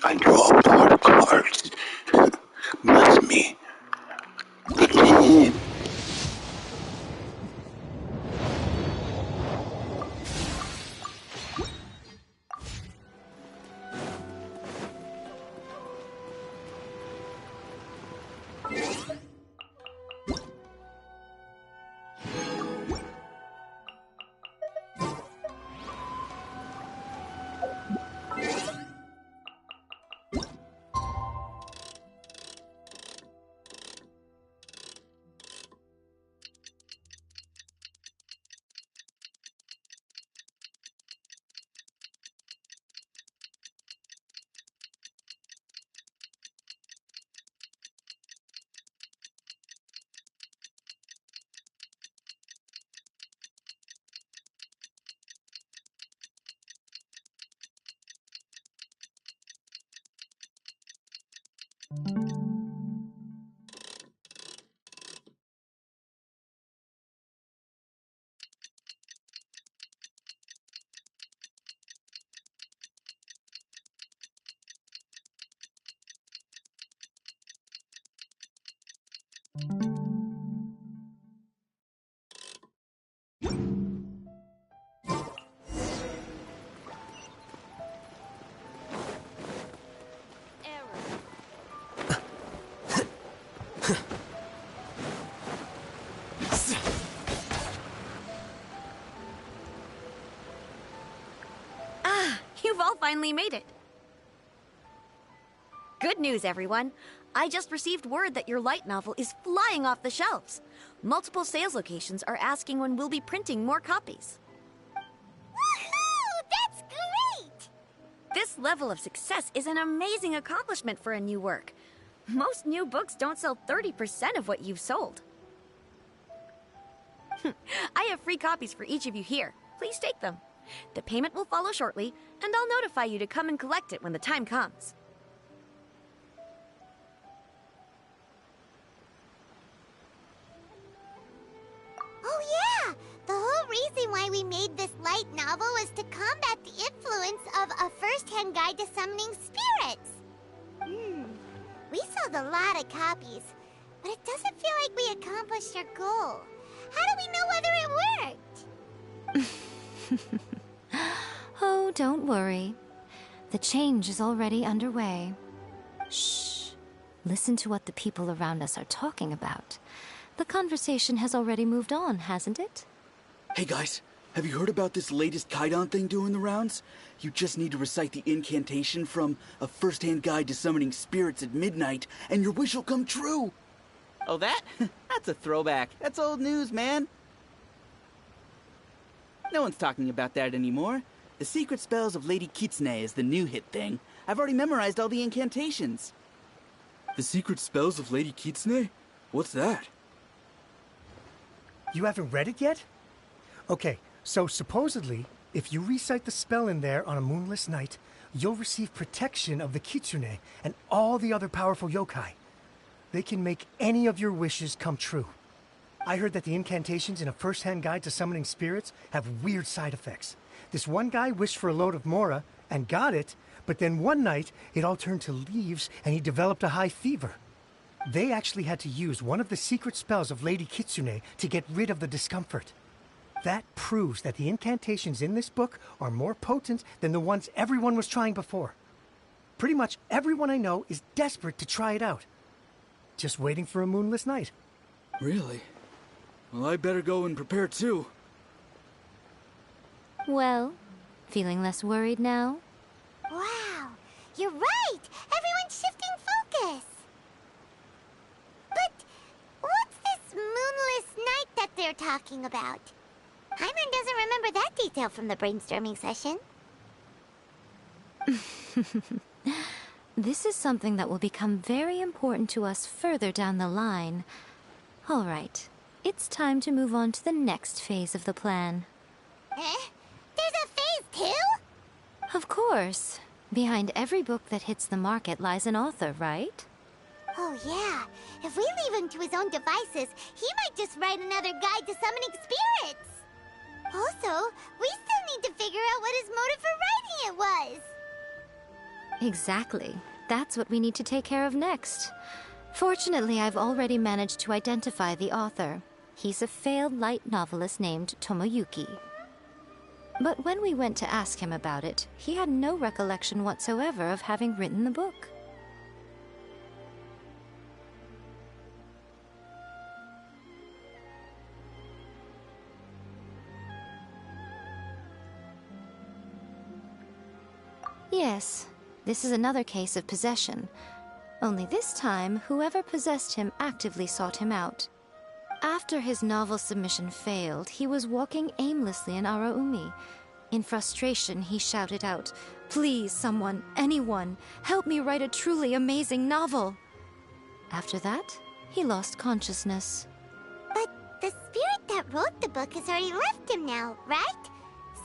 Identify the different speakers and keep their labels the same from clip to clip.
Speaker 1: I draw a lot of cards. Bless me.
Speaker 2: You've all finally made it. Good news, everyone. I just received word that your light novel is flying off the shelves. Multiple sales locations are asking when we'll be printing more copies.
Speaker 3: Woohoo! That's great!
Speaker 2: This level of success is an amazing accomplishment for a new work. Most new books don't sell 30% of what you've sold. I have free copies for each of you here. Please take them. The payment will follow shortly, and I'll notify you to come and collect it when the time comes.
Speaker 3: Oh yeah! The whole reason why we made this light novel was to combat the influence of a first-hand guide to summoning spirits. We sold a lot of copies, but it doesn't feel like we accomplished our goal. How do we know whether it worked?
Speaker 4: Oh, don't worry. The change is already underway. Shh. Listen to what the people around us are talking about. The conversation has already moved on, hasn't it?
Speaker 5: Hey guys, have you heard about this latest Kaidan thing doing the rounds? You just need to recite the incantation from A First-Hand Guide to Summoning Spirits at Midnight, and your wish will come true!
Speaker 6: Oh, that? That's a throwback. That's old news, man. No one's talking about that anymore. The Secret Spells of Lady Kitsune is the new hit thing. I've already memorized all the incantations.
Speaker 5: The Secret Spells of Lady Kitsune? What's that?
Speaker 7: You haven't read it yet? Okay, so supposedly, if you recite the spell in there on a moonless night, you'll receive protection of the Kitsune and all the other powerful yokai. They can make any of your wishes come true. I heard that the incantations in A First-Hand Guide to Summoning Spirits have weird side effects. This one guy wished for a load of Mora and got it, but then one night it all turned to leaves and he developed a high fever. They actually had to use one of the secret spells of Lady Kitsune to get rid of the discomfort. That proves that the incantations in this book are more potent than the ones everyone was trying before. Pretty much everyone I know is desperate to try it out. Just waiting for a moonless night.
Speaker 5: Really? Well, I better go and prepare too.
Speaker 4: Well, feeling less worried now?
Speaker 3: Wow, you're right! Everyone's shifting focus! But why they're talking about. Paimon doesn't remember that detail from the brainstorming session.
Speaker 4: This is something that will become very important to us further down the line. All right, it's time to move on to the next phase of the plan.
Speaker 3: Eh? There's a phase 2?
Speaker 4: Of course. Behind every book that hits the market lies an author, right?
Speaker 3: Oh yeah, if we leave him to his own devices, he might just write another guide to summoning spirits. Also, we still need to figure out what his motive for writing it was.
Speaker 4: Exactly. That's what we need to take care of next. Fortunately, I've already managed to identify the author. He's a failed light novelist named Tomoyuki. But when we went to ask him about it, he had no recollection whatsoever of having written the book. Yes, this is another case of possession. Only this time, whoever possessed him actively sought him out. After his novel submission failed, he was walking aimlessly in Araumi. In frustration, he shouted out, "Please, someone, anyone, help me write a truly amazing novel!" After that, he lost consciousness.
Speaker 3: But the spirit that wrote the book has already left him now, right?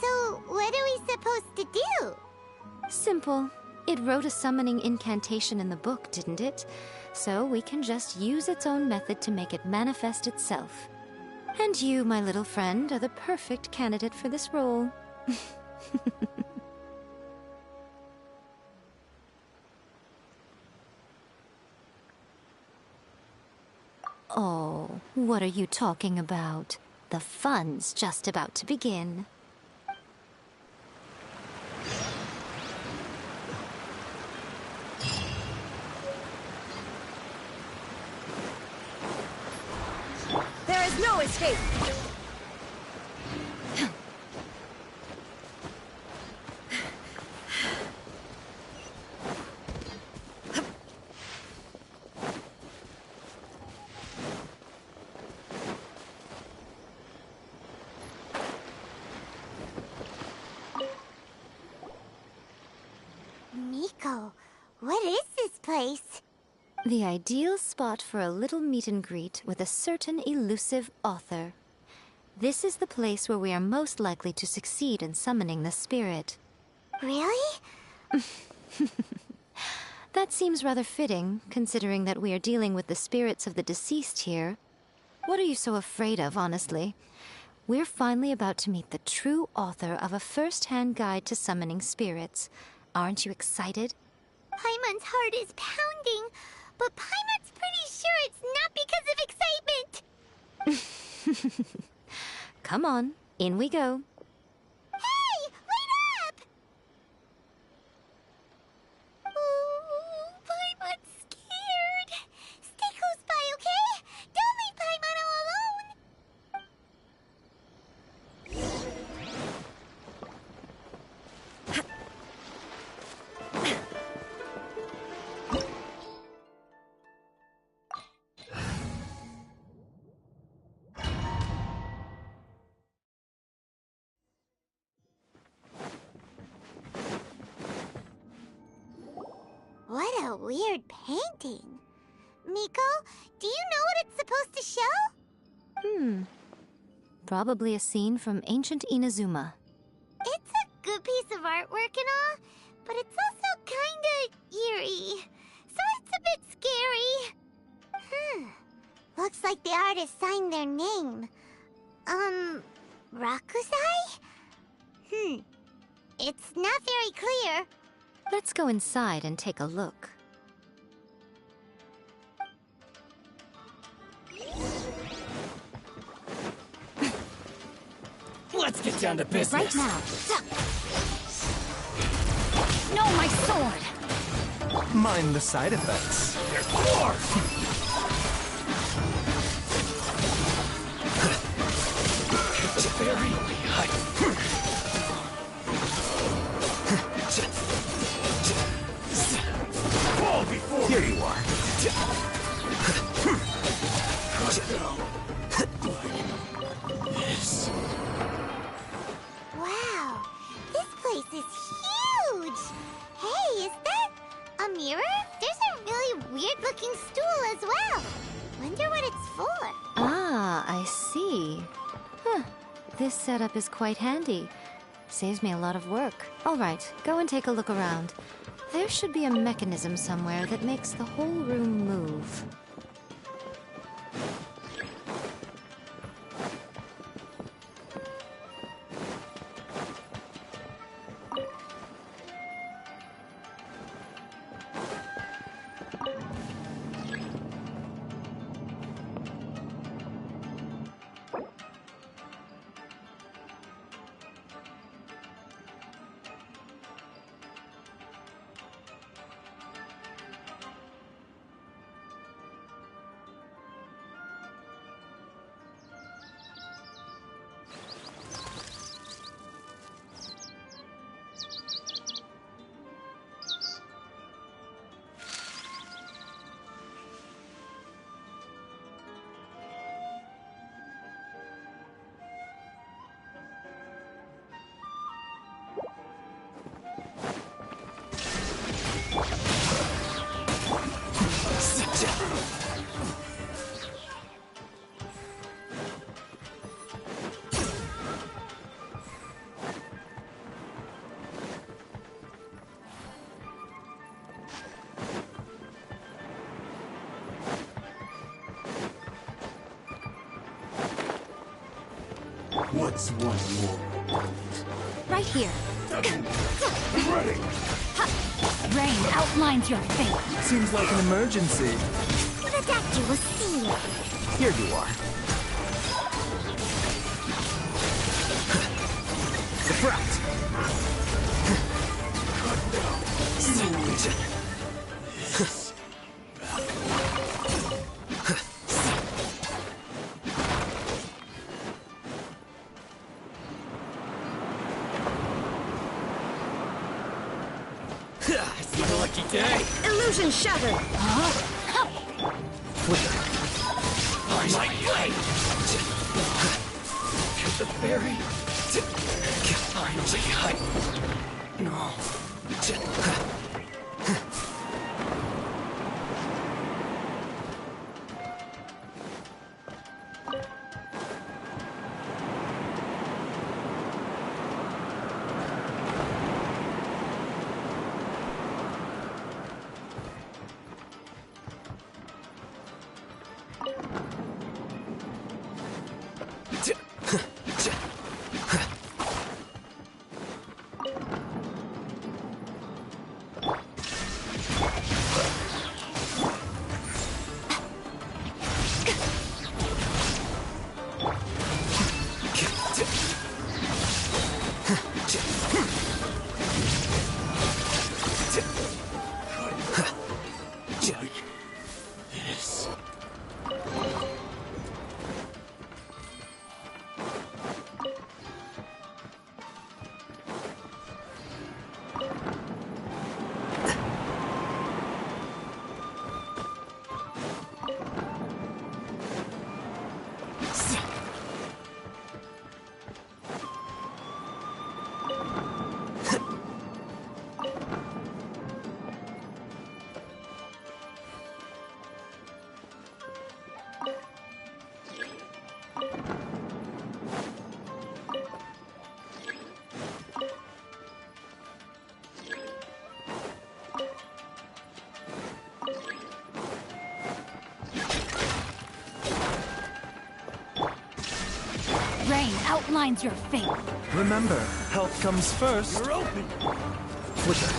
Speaker 3: So what are we supposed to do?
Speaker 4: Simple. It wrote a summoning incantation in the book, didn't it? So we can just use its own method to make it manifest itself. And you, my little friend, are the perfect candidate for this role. Oh, what are you talking about? The fun's just about to begin.
Speaker 2: There is no escape!
Speaker 3: Miko, what is this place?
Speaker 4: The ideal spot for a little meet and greet with a certain elusive author. This is the place where we are most likely to succeed in summoning the spirit.
Speaker 3: Really?
Speaker 4: That seems rather fitting, considering that we are dealing with the spirits of the deceased here. What are you so afraid of, honestly? We're finally about to meet the true author of a first-hand guide to summoning spirits. Aren't you excited?
Speaker 3: Paimon's heart is pounding, but Paimon's pretty sure it's not because of excitement.
Speaker 4: Come on, in we go.
Speaker 3: Hey, wait up! Ooh, Paimon's scared. Stay close by, okay? Don't leave Paimon all alone. What a weird painting. Miko, do you know what it's supposed to show?
Speaker 4: Probably a scene from ancient Inazuma.
Speaker 3: It's a good piece of artwork and all, but it's also kinda eerie. So it's a bit scary. Looks like the artist signed their name. Rakusai? It's not very clear.
Speaker 4: Let's go inside and take a look.
Speaker 5: Let's get down to business.
Speaker 4: Right now. No, my sword!
Speaker 8: Mind the side effects.
Speaker 5: There's more! Fall before
Speaker 8: Here you are.
Speaker 4: This setup is quite handy. Saves me a lot of work. All right, go and take a look around. There should be a mechanism somewhere that makes the whole room move.
Speaker 1: What's one more?
Speaker 4: Right here.
Speaker 1: Ready!
Speaker 4: Rain outlines your fate.
Speaker 8: Seems like an emergency.
Speaker 3: The doctor will see you.
Speaker 8: Here you are. The brat.
Speaker 6: It's my lucky day.
Speaker 2: Illusion shattered!
Speaker 1: I'm like light! The fairy! Finally, No.
Speaker 4: Rain outlines your fate.
Speaker 8: Remember, health comes first.
Speaker 1: You're open!
Speaker 8: Flicker.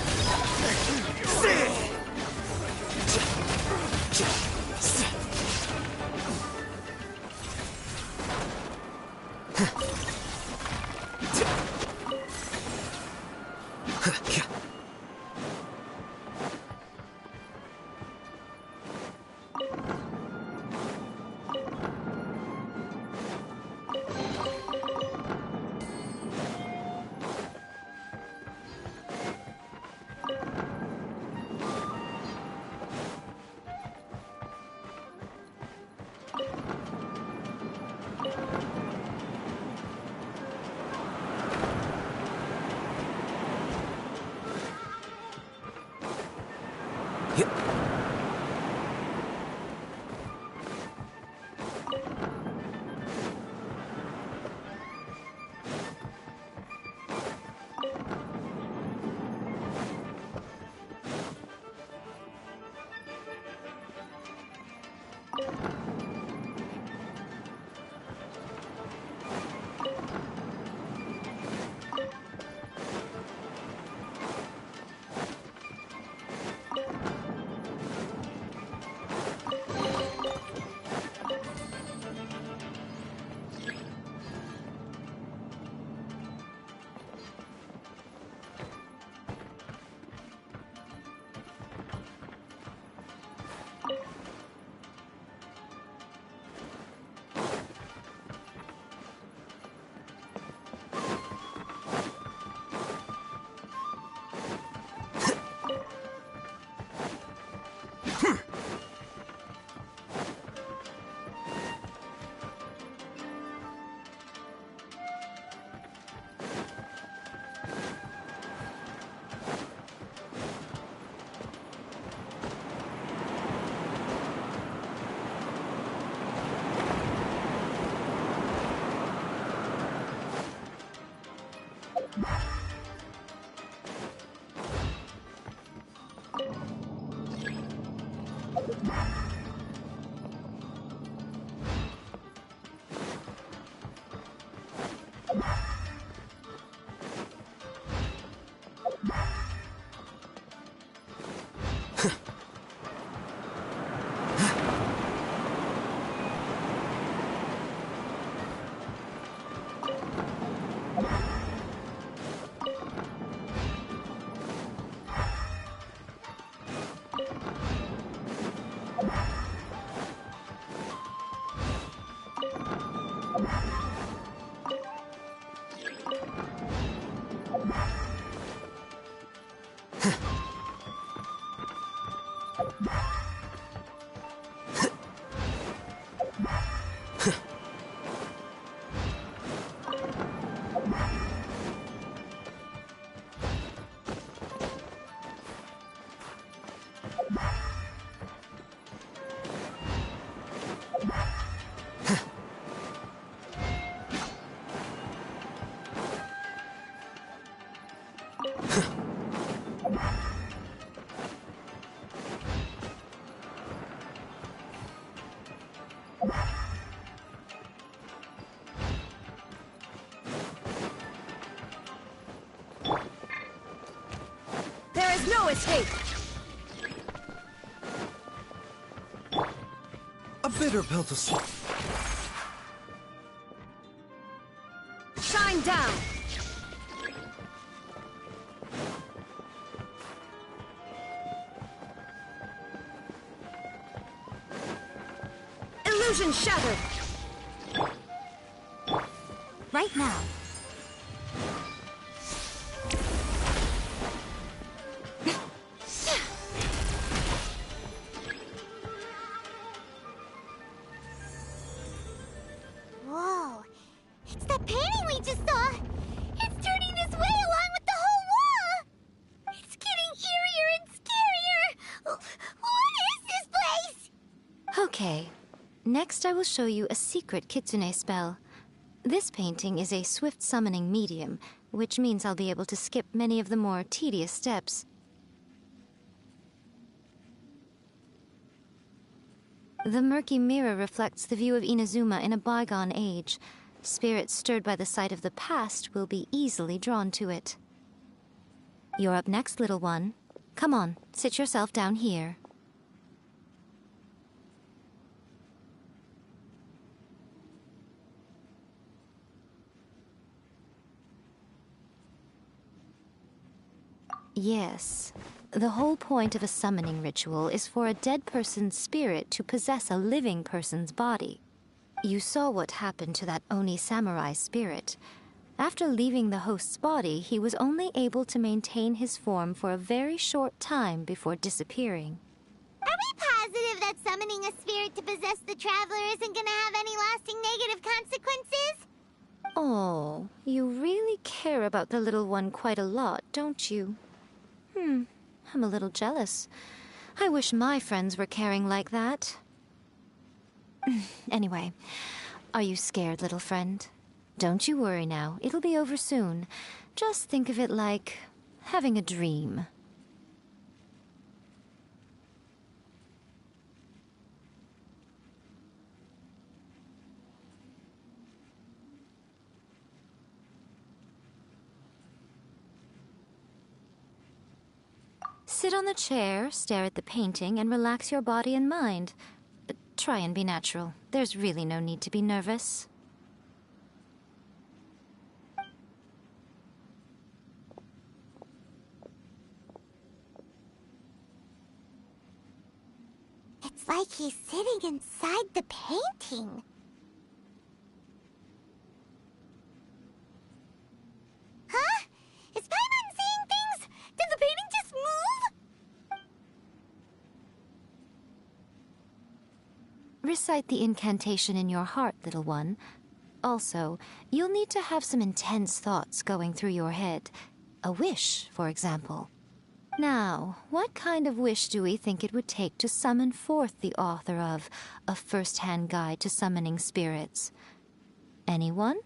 Speaker 2: There is no escape!
Speaker 8: A bitter pill to swallow.
Speaker 2: Shine down! Illusion shattered!
Speaker 4: Right now.
Speaker 3: Whoa. It's that painting we just saw. It's turning this way along with the whole wall. It's getting eerier and scarier. What is this place?
Speaker 4: Okay. Next, I will show you a secret kitsune spell. This painting is a swift summoning medium, which means I'll be able to skip many of the more tedious steps. The murky mirror reflects the view of Inazuma in a bygone age. Spirits stirred by the sight of the past will be easily drawn to it. You're up next, little one. Come on, sit yourself down here. Yes. The whole point of a summoning ritual is for a dead person's spirit to possess a living person's body. You saw what happened to that Oni samurai spirit. After leaving the host's body, he was only able to maintain his form for a very short time before disappearing.
Speaker 3: Are we positive that summoning a spirit to possess the traveler isn't gonna have any lasting negative consequences?
Speaker 4: Oh, you really care about the little one quite a lot, don't you? I'm a little jealous. I wish my friends were caring like that. Anyway, are you scared, little friend? Don't you worry now, it'll be over soon. Just think of it like having a dream. Sit on the chair, stare at the painting, and relax your body and mind. Try and be natural. There's really no need to be nervous.
Speaker 3: It's like he's sitting inside the painting. Huh? Is Paimon seeing things? Did the painting just move?
Speaker 4: Recite the incantation in your heart, little one. Also, you'll need to have some intense thoughts going through your head. A wish, for example. Now, what kind of wish do we think it would take to summon forth the author of A First-Hand Guide to Summoning Spirits? Anyone?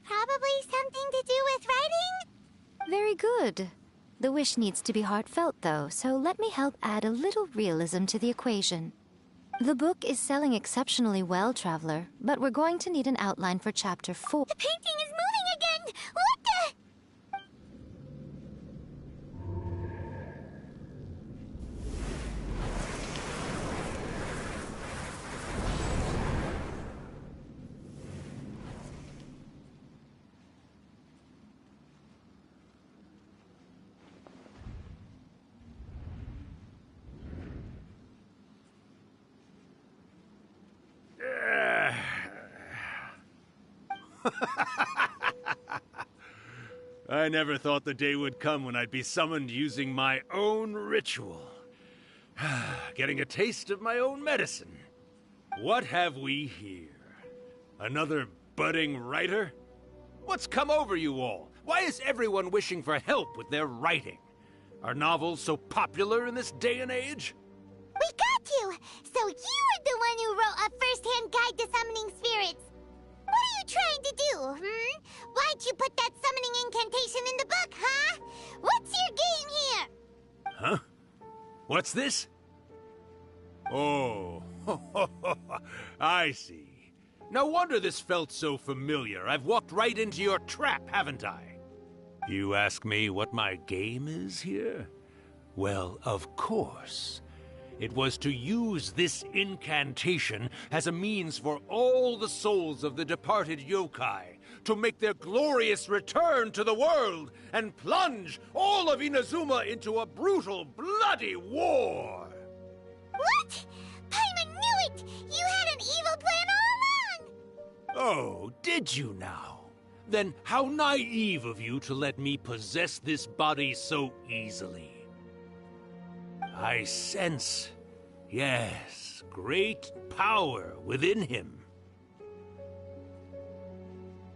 Speaker 3: Probably something to do with writing?
Speaker 4: Very good. The wish needs to be heartfelt, though, so let me help add a little realism to the equation. The book is selling exceptionally well, Traveler, but we're going to need an outline for Chapter 4.
Speaker 3: The painting is moving again! What the...
Speaker 1: I never thought the day would come when I'd be summoned using my own ritual. Getting a taste of my own medicine. What have we here? Another budding writer? What's come over you all? Why is everyone wishing for help with their writing? Are novels so popular in this day and age?
Speaker 3: We got you! So you were the
Speaker 1: What's this? Oh, I see. No wonder this felt so familiar. I've walked right into your trap, haven't I? You ask me what my game is here? Well, of course. It was to use this incantation as a means for all the souls of the departed yokai to make their glorious return to the world and plunge all of Inazuma into a brutal, bloody war!
Speaker 3: What? Paimon knew it! You had an evil plan all along!
Speaker 1: Oh, did you now? Then how naive of you to let me possess this body so easily. I sense, yes, great power within him.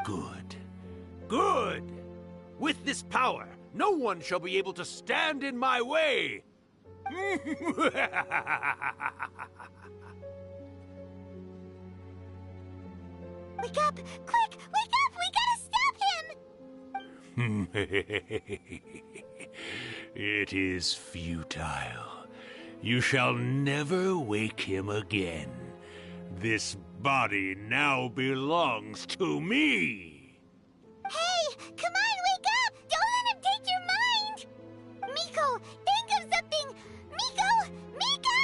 Speaker 1: Good. Good! With this power, no one shall be able to stand in my way!
Speaker 3: Wake up! Quick! Wake up! We gotta stop him!
Speaker 1: It is futile. You shall never wake him again. This body now belongs to me!
Speaker 3: Hey! Come on, wake up! Don't let him take your mind! Miko, think of something! Miko! Miko!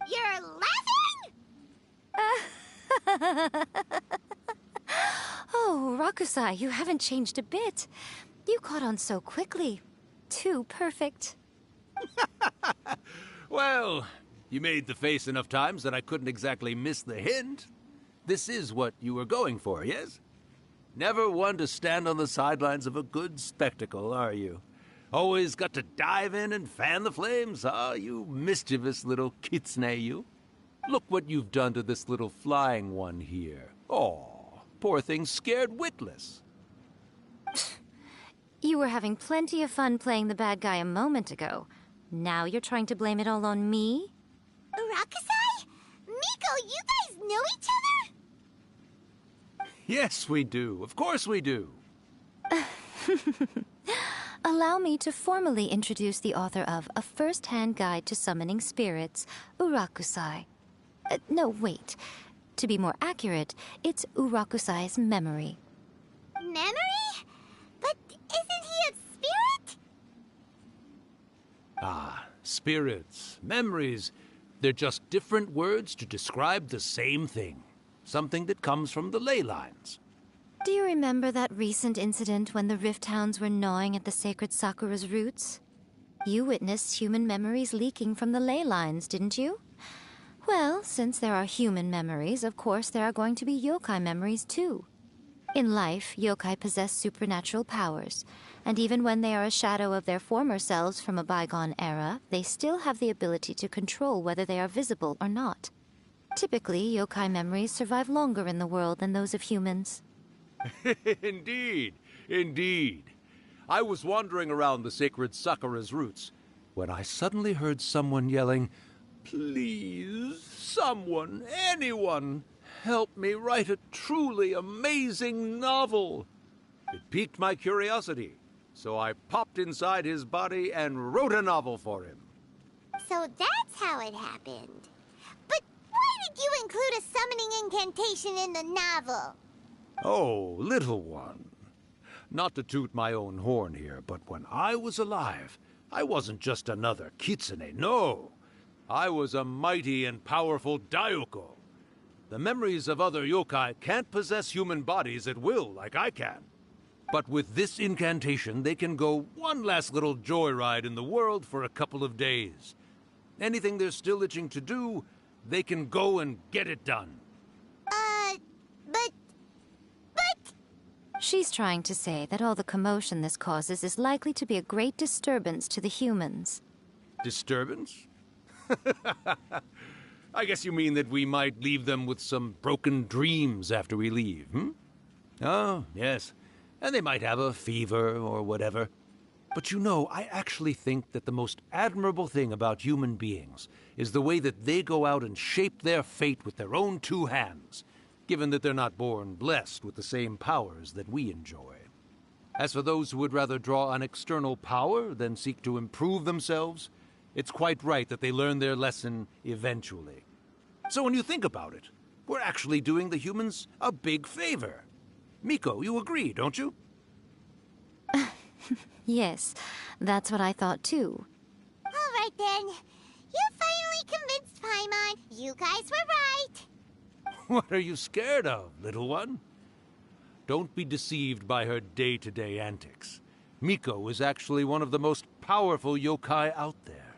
Speaker 3: You're laughing?
Speaker 4: Oh, Rakusai, you haven't changed a bit. You caught on so quickly. Too perfect.
Speaker 1: Well, you made the face enough times that I couldn't exactly miss the hint. This is what you were going for, yes? Never one to stand on the sidelines of a good spectacle, are you? Always got to dive in and fan the flames, huh? You mischievous little kitsune, you. Look what you've done to this little flying one here. Oh, poor thing scared witless.
Speaker 4: You were having plenty of fun playing the bad guy a moment ago. Now you're trying to blame it all on me?
Speaker 3: Rakusai? Miko, you guys know each other?
Speaker 1: Yes, we do. Of course we do.
Speaker 4: Allow me to formally introduce the author of A First-Hand Guide to Summoning Spirits, Urakusai. No, wait. To be more accurate, it's Urakusai's memory.
Speaker 3: Memory? But isn't he a spirit?
Speaker 1: Ah, spirits, memories. They're just different words to describe the same thing. Something that comes from the ley lines.
Speaker 4: Do you remember that recent incident when the Rift Hounds were gnawing at the sacred Sakura's roots? You witnessed human memories leaking from the ley lines, didn't you? Well, since there are human memories, of course there are going to be yokai memories too. In life, yokai possess supernatural powers, and even when they are a shadow of their former selves from a bygone era, they still have the ability to control whether they are visible or not. Typically, yokai memories survive longer in the world than those of humans.
Speaker 1: Indeed, indeed. I was wandering around the sacred Sakura's roots when I suddenly heard someone yelling, "Please, someone, anyone, help me write a truly amazing novel." It piqued my curiosity, so I popped inside his body and wrote a novel for him.
Speaker 3: So that's how it happened. But why did you include a summoning incantation in the novel?
Speaker 1: Oh, little one. Not to toot my own horn here, but when I was alive, I wasn't just another kitsune, no. I was a mighty and powerful Daiyoko. The memories of other yokai can't possess human bodies at will like I can. But with this incantation, they can go one last little joyride in the world for a couple of days. Anything they're still itching to do, they can go and get it done.
Speaker 3: But...
Speaker 4: She's trying to say that all the commotion this causes is likely to be a great disturbance to the humans.
Speaker 1: Disturbance? I guess you mean that we might leave them with some broken dreams after we leave, hmm? Oh, yes. And they might have a fever or whatever. But you know, I actually think that the most admirable thing about human beings is the way that they go out and shape their fate with their own two hands, given that they're not born blessed with the same powers that we enjoy. As for those who would rather draw on external power than seek to improve themselves, it's quite right that they learn their lesson eventually. So when you think about it, we're actually doing the humans a big favor. Miko, you agree, don't you?
Speaker 4: Yes, that's what I thought too.
Speaker 3: All right then. You finally convinced Paimon. You guys were right.
Speaker 1: What are you scared of, little one? Don't be deceived by her day-to-day antics. Miko is actually one of the most powerful yokai out there.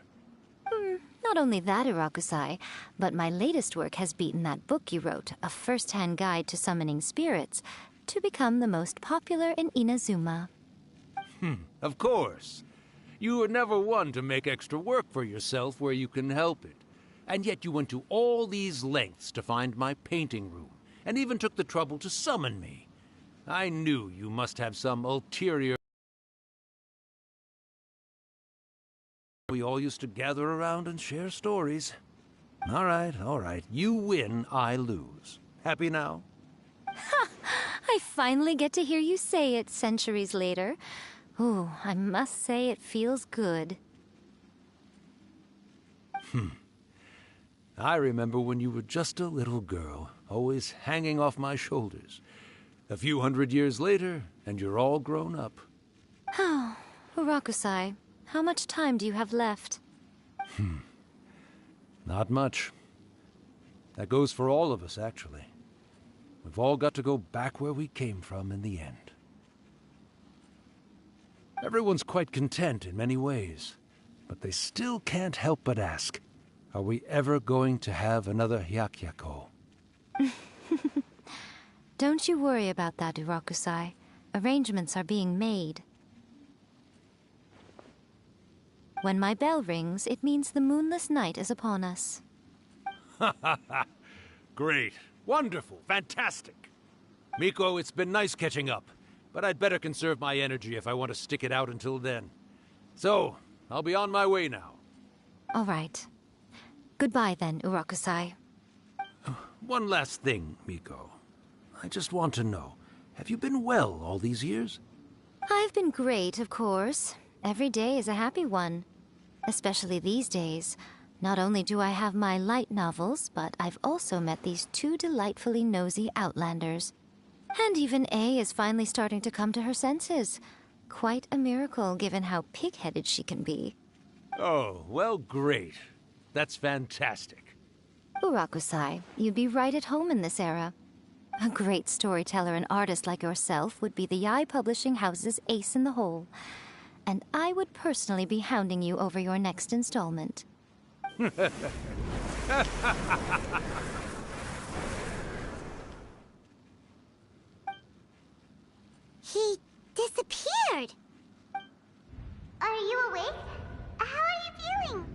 Speaker 4: Not only that, Irakusai, but my latest work has beaten that book you wrote, A First-Hand Guide to Summoning Spirits, to become the most popular in Inazuma.
Speaker 1: Of course. You were never one to make extra work for yourself where you can help it. And yet you went to all these lengths to find my painting room, and even took the trouble to summon me. I knew you must have some ulterior... We all used to gather around and share stories. All right. You win, I lose. Happy now?
Speaker 4: I finally get to hear you say it centuries later. Ooh, I must say it feels good.
Speaker 1: I remember when you were just a little girl, always hanging off my shoulders. A few 100 years later, and you're all grown up.
Speaker 4: Oh, Urakusai, how much time do you have left?
Speaker 1: Not much. That goes for all of us, actually. We've all got to go back where we came from in the end. Everyone's quite content in many ways, but they still can't help but ask, are we ever going to have another Hyakyako?
Speaker 4: Don't you worry about that, Urakusai. Arrangements are being made. When my bell rings, it means the moonless night is upon us.
Speaker 1: Great. Wonderful. Fantastic. Miko, it's been nice catching up, but I'd better conserve my energy if I want to stick it out until then. So, I'll be on my way now.
Speaker 4: All right. Goodbye then, Urakusai.
Speaker 1: One last thing, Miko. I just want to know, have you been well all these years?
Speaker 4: I've been great, of course. Every day is a happy one. Especially these days. Not only do I have my light novels, but I've also met these two delightfully nosy outlanders. And even A is finally starting to come to her senses. Quite a miracle, given how pig-headed she can be.
Speaker 1: Oh, well, great. That's fantastic.
Speaker 4: Urakusai, you'd be right at home in this era. A great storyteller and artist like yourself would be the Yae Publishing House's ace in the hole. And I would personally be hounding you over your next installment.
Speaker 3: He disappeared. Are you awake? How are you feeling?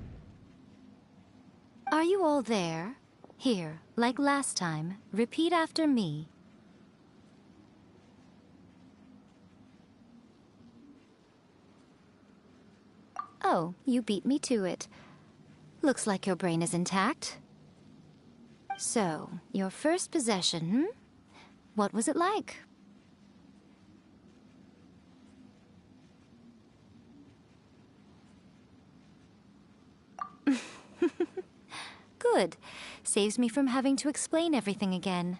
Speaker 4: Are you all there? Here, like last time, repeat after me. Oh, you beat me to it. Looks like your brain is intact. So, your first possession, What was it like? Good. Saves me from having to explain everything again.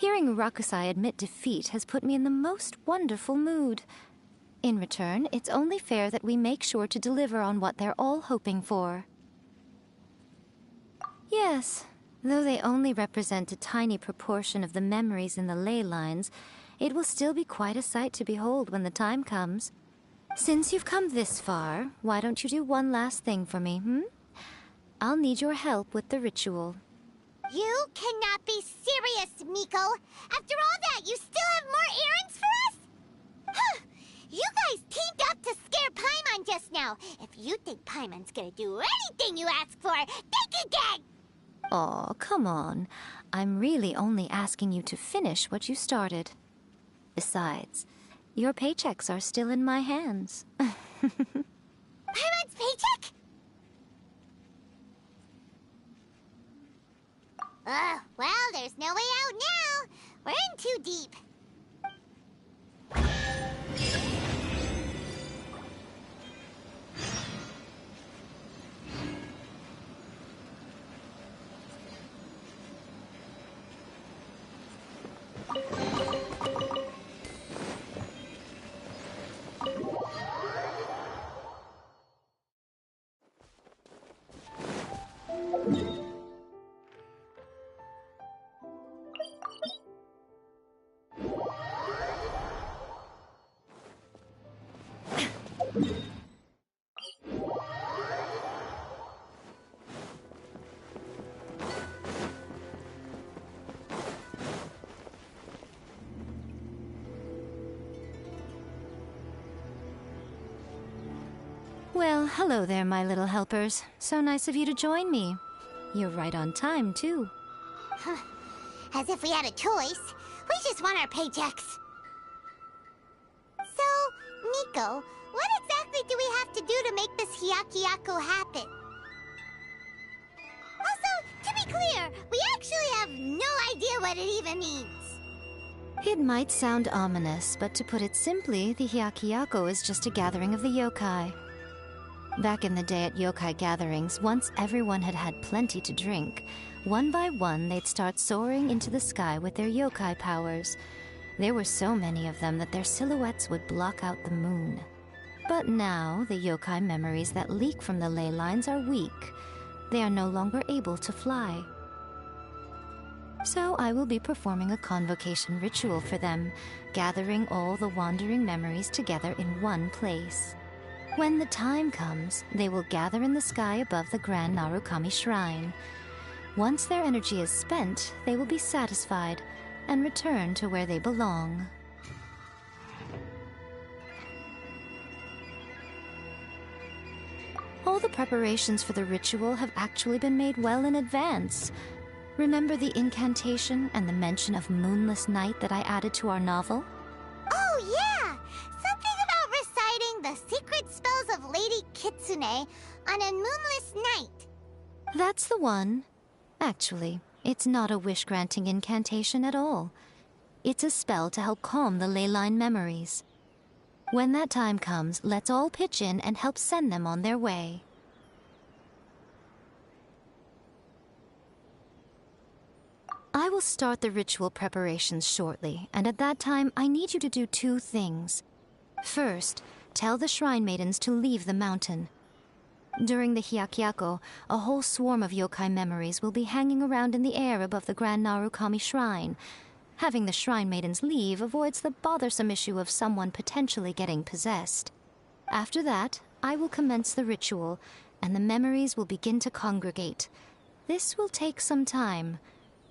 Speaker 4: Hearing Rakusai admit defeat has put me in the most wonderful mood. In return, it's only fair that we make sure to deliver on what they're all hoping for. Yes, though they only represent a tiny proportion of the memories in the ley lines, it will still be quite a sight to behold when the time comes. Since you've come this far, why don't you do one last thing for me, I'll need your help with the ritual.
Speaker 3: You cannot be serious, Miko! After all that, you still have more errands for us? Huh! You guys teamed up to scare Paimon just now. If you think Paimon's gonna do anything you ask for, think again!
Speaker 4: Aw, come on. I'm really only asking you to finish what you started. Besides, your paychecks are still in my hands.
Speaker 3: Paimon's paycheck? Well, there's no way out now. We're in too deep.
Speaker 4: Well, hello there, my little helpers. So nice of you to join me. You're right on time, too.
Speaker 3: As if we had a choice. We just want our paychecks. So, Miko, what exactly do we have to do to make this Hyakuyaku happen? Also, to be clear, we actually have no idea what it even means.
Speaker 4: It might sound ominous, but to put it simply, the Hyakuyaku is just a gathering of the yokai. Back in the day at yokai gatherings, once everyone had had plenty to drink, one by one they'd start soaring into the sky with their yokai powers. There were so many of them that their silhouettes would block out the moon. But now, the yokai memories that leak from the ley lines are weak. They are no longer able to fly. So I will be performing a convocation ritual for them, gathering all the wandering memories together in one place. When the time comes, they will gather in the sky above the Grand Narukami Shrine. Once their energy is spent, they will be satisfied and return to where they belong. All the preparations for the ritual have actually been made well in advance. Remember the incantation and the mention of moonless night that I added to our novel?
Speaker 3: Oh, yeah! Something about reciting the secret spells of Lady Kitsune on a moonless night.
Speaker 4: That's the one. Actually, it's not a wish-granting incantation at all. It's a spell to help calm the ley line memories. When that time comes, let's all pitch in and help send them on their way. I will start the ritual preparations shortly, and at that time, I need you to do two things. First, tell the shrine maidens to leave the mountain. During the Hyakuyaku, a whole swarm of yokai memories will be hanging around in the air above the Grand Narukami Shrine. Having the shrine maidens leave avoids the bothersome issue of someone potentially getting possessed. After that, I will commence the ritual, and the memories will begin to congregate. This will take some time.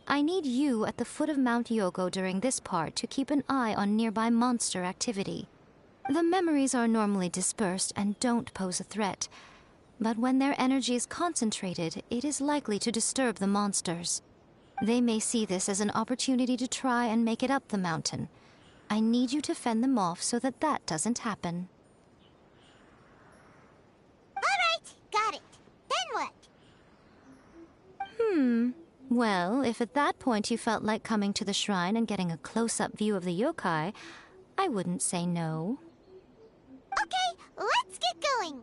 Speaker 4: I need you at the foot of Mount Yogo during this part to keep an eye on nearby monster activity. The memories are normally dispersed and don't pose a threat, but when their energy is concentrated, it is likely to disturb the monsters. They may see this as an opportunity to try and make it up the mountain. I need you to fend them off so that that doesn't happen.
Speaker 3: All right, got it. Then what?
Speaker 4: Well, if at that point you felt like coming to the shrine and getting a close-up view of the yokai, I wouldn't say no.
Speaker 3: Okay, let's get going.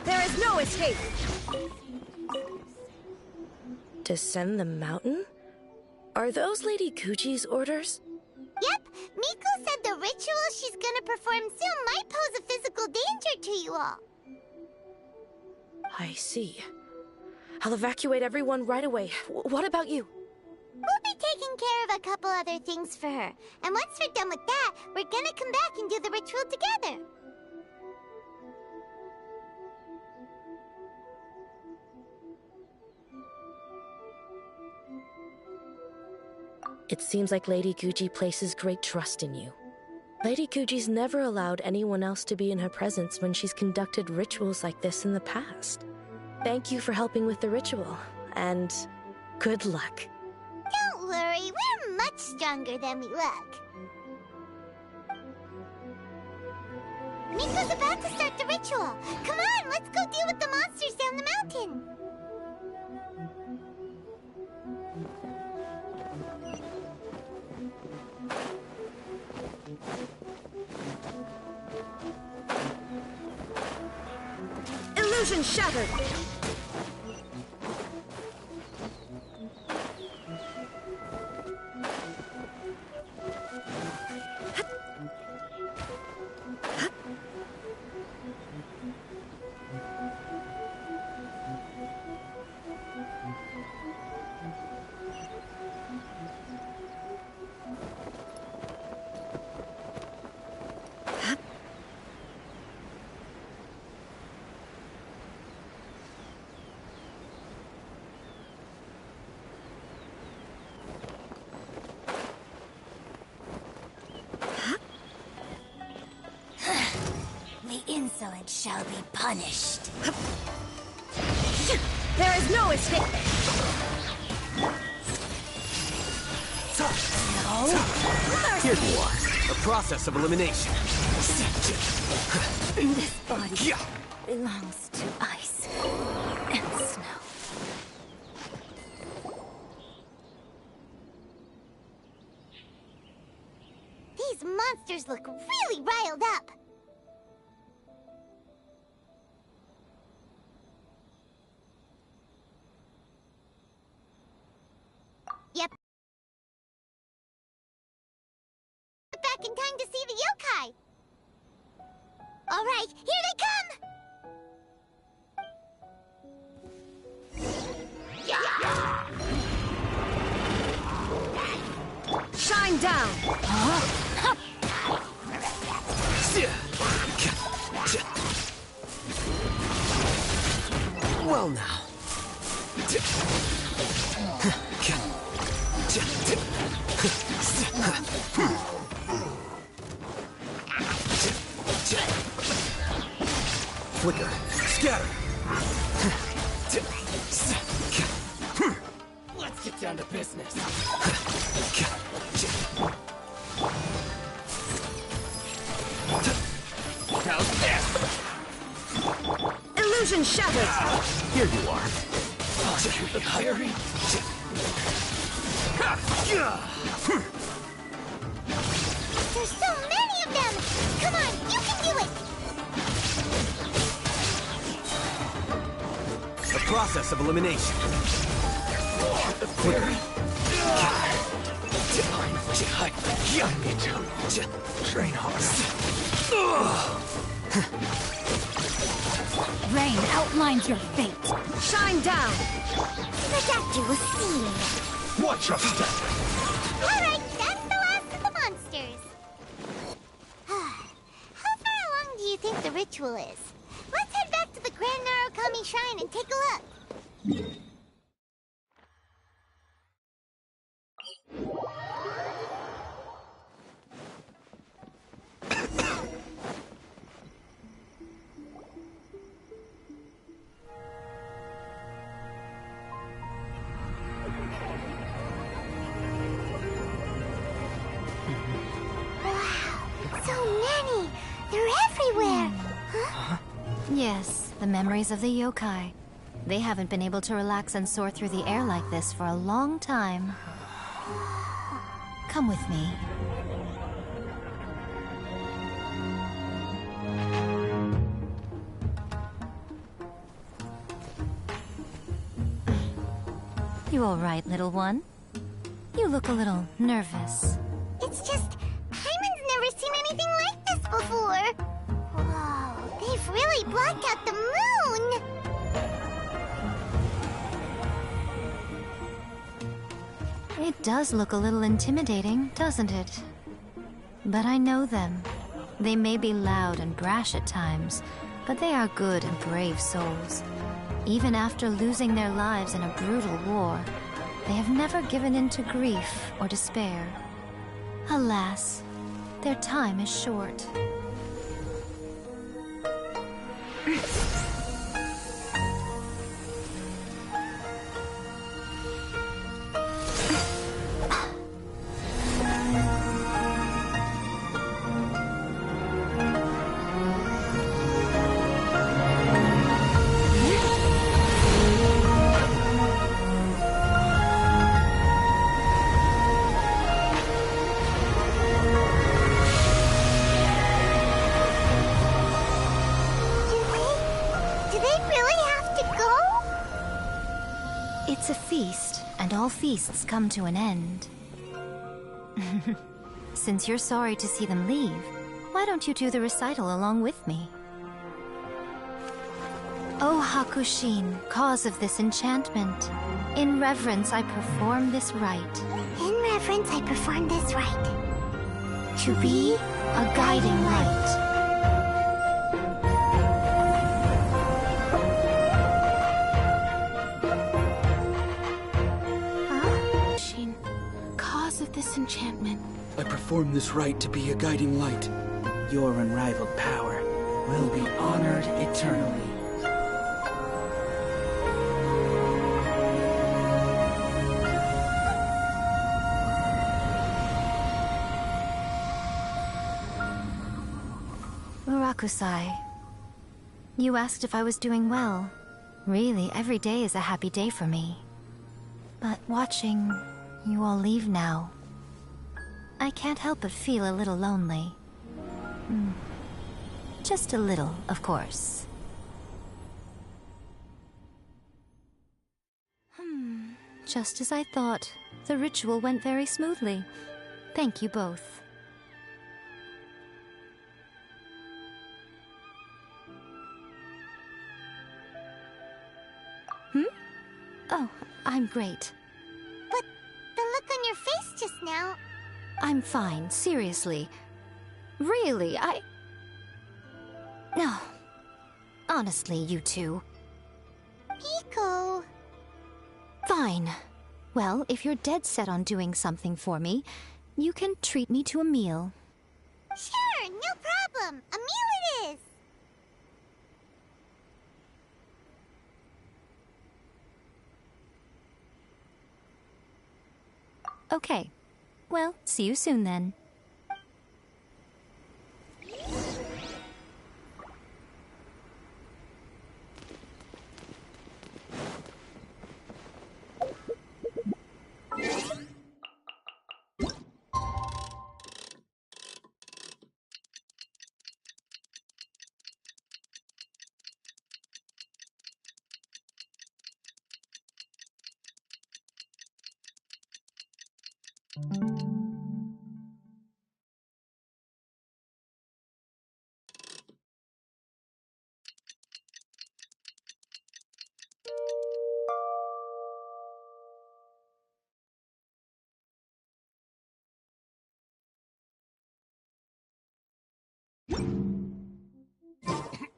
Speaker 9: There is no escape! Descend the mountain? Are those Lady Kuchi's orders?
Speaker 3: Yep, Miko said the ritual she's gonna perform soon might pose a physical danger to you all.
Speaker 9: I see. I'll evacuate everyone right away. What about you?
Speaker 3: We'll be taking care of a couple other things for her. And once we're done with that, we're gonna come back and do the ritual together.
Speaker 9: It seems like Lady Guji places great trust in you. Lady Guji's never allowed anyone else to be in her presence when she's conducted rituals like this in the past. Thank you for helping with the ritual, and good luck.
Speaker 3: Don't worry, we're much stronger than we look. Miko's about to start the ritual. Come on, let's go deal with the monsters down the mountain.
Speaker 9: Illusion shattered!
Speaker 3: The insolent shall be punished.
Speaker 9: There is no escape!
Speaker 10: Here you are. A process of elimination.
Speaker 4: This body belongs to ice and snow.
Speaker 3: These monsters look really riled up. Yep. Back in time to see the yokai. All right, here they come.
Speaker 9: Shine down!
Speaker 10: Well now. Flicker. Scatter. Let's get down to business. How's this?
Speaker 9: Illusion shattered!
Speaker 10: Here you are.
Speaker 3: There's so many of them. Come on, you can do it.
Speaker 10: A process of elimination. Clear. Train hard.
Speaker 4: Rain outlines your fate.
Speaker 9: Shine down!
Speaker 3: The doctor will see.
Speaker 8: Watch your step.
Speaker 3: All right, that's the last of the monsters. How far along do you think the ritual is? Let's head back to the Grand Narukami Shrine and take a look.
Speaker 4: Yes, the memories of the yokai. They haven't been able to relax and soar through the air like this for a long time. Come with me. You all right, little one? You look a little nervous.
Speaker 3: It's just, Hyman's never seen anything like this before. Whoa, they've really blocked out the moon!
Speaker 4: It does look a little intimidating, doesn't it? But I know them. They may be loud and brash at times, but they are good and brave souls. Even after losing their lives in a brutal war, they have never given in to grief or despair. Alas, their time is short. It's a feast, and all feasts come to an end. Since you're sorry to see them leave, why don't you do the recital along with me? O Hakushin, cause of this enchantment, in reverence I perform this rite.
Speaker 3: In reverence, I perform this rite.
Speaker 4: To be a guiding light.
Speaker 9: Enchantment.
Speaker 5: I perform this rite to be a guiding light.
Speaker 6: Your unrivaled power will be honored eternally.
Speaker 4: Murakusai, you asked if I was doing well. Really, every day is a happy day for me. But watching you all leave now, I can't help but feel a little lonely. Just a little, of course. Just as I thought, the ritual went very smoothly. Thank you both. Oh, I'm great.
Speaker 3: But the look on your face just now...
Speaker 4: I'm fine, seriously. Really, No. Honestly, you two.
Speaker 3: Miko...
Speaker 4: Fine. Well, if you're dead set on doing something for me, you can treat me to a meal.
Speaker 3: Sure, no problem. A meal it is.
Speaker 4: Okay. Well, see you soon then.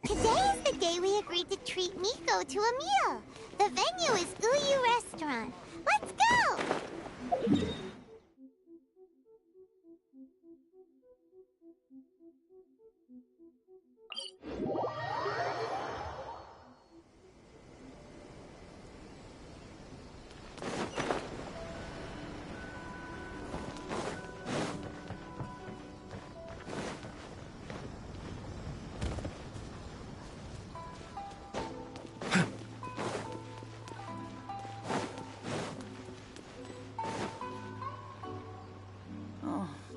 Speaker 3: Today is the day we agreed to treat Miko to a meal. The venue is Uyu Restaurant. Let's go!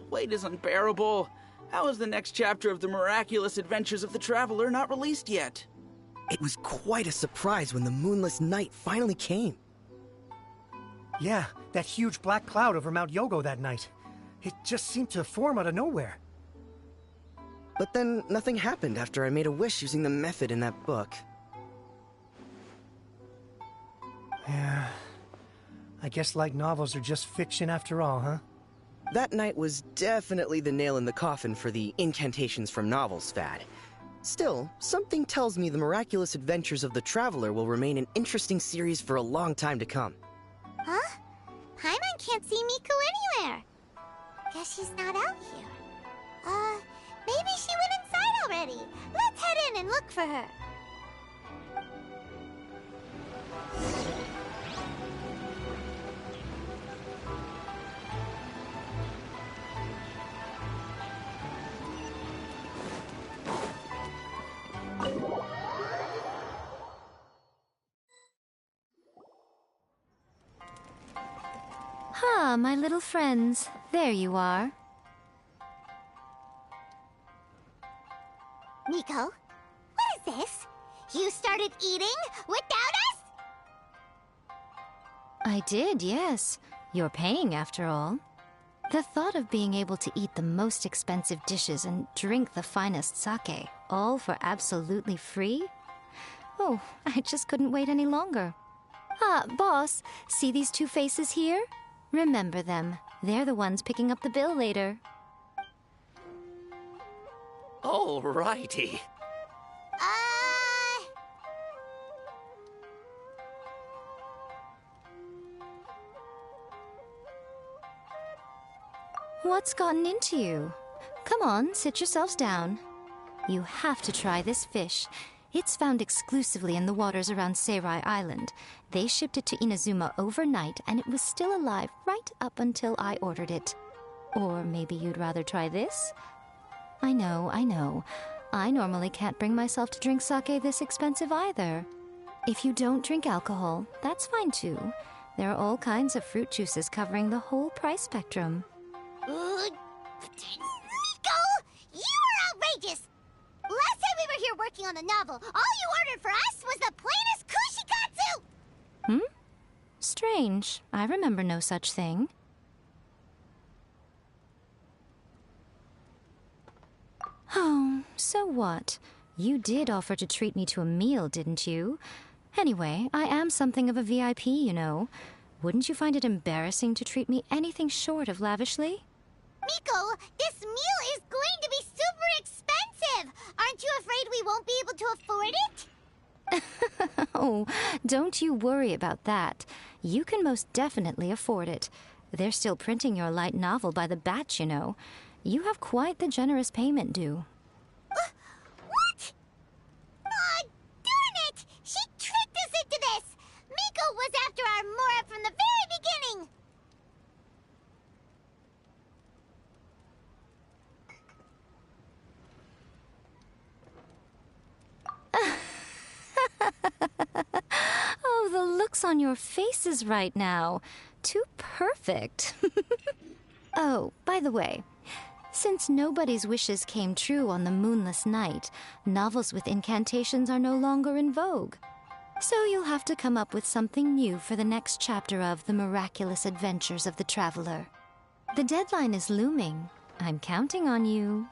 Speaker 6: Wait is unbearable. How is the next chapter of the miraculous adventures of the Traveler not released yet?
Speaker 10: It was quite a surprise when the moonless night finally came.
Speaker 7: Yeah, that huge black cloud over Mount Yogo that night. It just seemed to form out of nowhere.
Speaker 10: But then nothing happened after I made a wish using the method in that book.
Speaker 7: Yeah. I guess light novels are just fiction after all, huh?
Speaker 10: That night was definitely the nail in the coffin for the incantations from novels fad. Still, something tells me the miraculous adventures of the Traveler will remain an interesting series for a long time to come.
Speaker 3: Huh? can't see Miko anywhere. Guess she's not out here. Maybe she went inside already. Let's head in and look for her.
Speaker 4: Ah, my little friends. There you are.
Speaker 3: Miko, what is this? You started eating without us?
Speaker 4: I did, yes. You're paying after all. The thought of being able to eat the most expensive dishes and drink the finest sake, all for absolutely free? Oh, I just couldn't wait any longer. Ah, boss, see these two faces here? Remember them. They're the ones picking up the bill later.
Speaker 11: Alrighty.
Speaker 4: What's gotten into you? Come on, sit yourselves down. You have to try this fish. It's found exclusively in the waters around Seirai Island. They shipped it to Inazuma overnight, and it was still alive right up until I ordered it. Or maybe you'd rather try this? I know. I normally can't bring myself to drink sake this expensive either. If you don't drink alcohol, that's fine too. There are all kinds of fruit juices covering the whole price spectrum.
Speaker 3: Miko! You are outrageous! Last time we were here working on the novel, all you ordered for us was the plainest kushikatsu!
Speaker 4: Strange. I remember no such thing. Oh, so what? You did offer to treat me to a meal, didn't you? Anyway, I am something of a VIP, you know. Wouldn't you find it embarrassing to treat me anything short of lavishly?
Speaker 3: Miko, this meal is going to be super expensive! Aren't you afraid we won't be able to afford it?
Speaker 4: Oh, don't you worry about that. You can most definitely afford it. They're still printing your light novel by the batch, you know. You have quite the generous payment due.
Speaker 3: What? Darn it! She tricked us into this! Miko was after our Mora from the very beginning!
Speaker 4: Oh, the looks on your faces right now. Too perfect. Oh, by the way, since nobody's wishes came true on the moonless night, novels with incantations are no longer in vogue. So you'll have to come up with something new for the next chapter of The Miraculous Adventures of the Traveler. The deadline is looming. I'm counting on you.